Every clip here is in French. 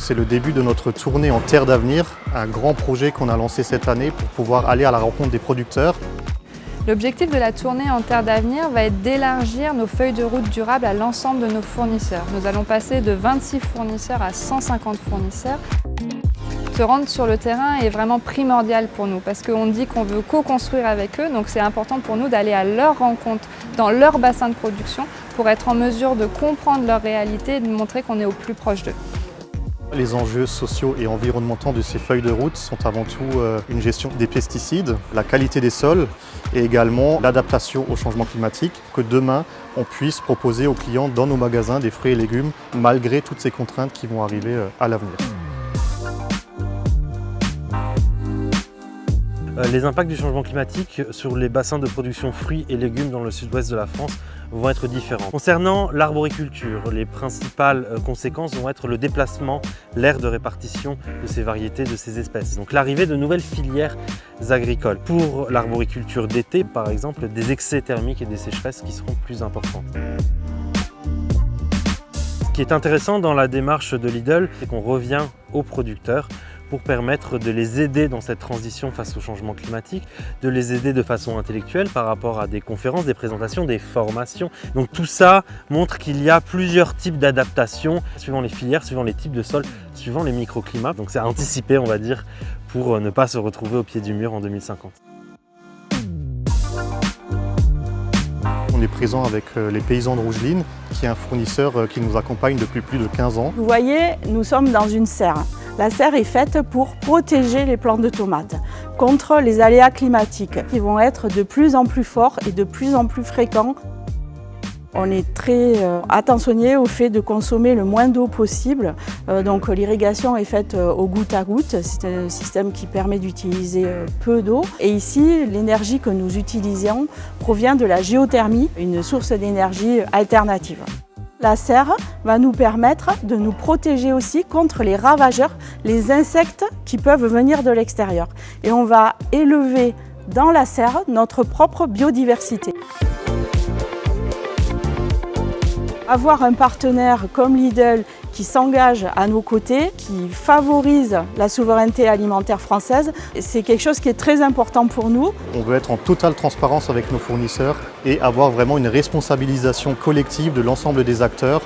C'est le début de notre tournée en Terre d'avenir, un grand projet qu'on a lancé cette année pour pouvoir aller à la rencontre des producteurs. L'objectif de la tournée en Terre d'avenir va être d'élargir nos feuilles de route durables à l'ensemble de nos fournisseurs. Nous allons passer de 26 fournisseurs à 150 fournisseurs. Se rendre sur le terrain est vraiment primordial pour nous parce qu'on dit qu'on veut co-construire avec eux, donc c'est important pour nous d'aller à leur rencontre, dans leur bassin de production, pour être en mesure de comprendre leur réalité et de montrer qu'on est au plus proche d'eux. Les enjeux sociaux et environnementaux de ces feuilles de route sont avant tout une gestion des pesticides, la qualité des sols et également l'adaptation au changement climatique, que demain on puisse proposer aux clients dans nos magasins des fruits et légumes malgré toutes ces contraintes qui vont arriver à l'avenir. Les impacts du changement climatique sur les bassins de production fruits et légumes dans le sud-ouest de la France vont être différents. Concernant l'arboriculture, les principales conséquences vont être le déplacement, l'aire de répartition de ces variétés, de ces espèces. Donc l'arrivée de nouvelles filières agricoles. Pour l'arboriculture d'été, par exemple, des excès thermiques et des sécheresses qui seront plus importantes. Ce qui est intéressant dans la démarche de Lidl, c'est qu'on revient aux producteurs pour permettre de les aider dans cette transition face au changement climatique, de les aider de façon intellectuelle par rapport à des conférences, des présentations, des formations. Donc tout ça montre qu'il y a plusieurs types d'adaptations suivant les filières, suivant les types de sols, suivant les microclimats. Donc c'est à anticiper, on va dire, pour ne pas se retrouver au pied du mur en 2050. On est présent avec les paysans de Rougeline, qui est un fournisseur qui nous accompagne depuis plus de 15 ans. Vous voyez, nous sommes dans une serre. La serre est faite pour protéger les plants de tomates contre les aléas climatiques qui vont être de plus en plus forts et de plus en plus fréquents. On est très attentionné au fait de consommer le moins d'eau possible. Donc l'irrigation est faite au goutte à goutte. C'est un système qui permet d'utiliser peu d'eau. Et ici, l'énergie que nous utilisons provient de la géothermie, une source d'énergie alternative. La serre va nous permettre de nous protéger aussi contre les ravageurs, les insectes qui peuvent venir de l'extérieur. Et on va élever dans la serre notre propre biodiversité. Avoir un partenaire comme Lidl qui s'engage à nos côtés, qui favorise la souveraineté alimentaire française, c'est quelque chose qui est très important pour nous. On veut être en totale transparence avec nos fournisseurs et avoir vraiment une responsabilisation collective de l'ensemble des acteurs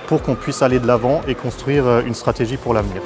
pour qu'on puisse aller de l'avant et construire une stratégie pour l'avenir.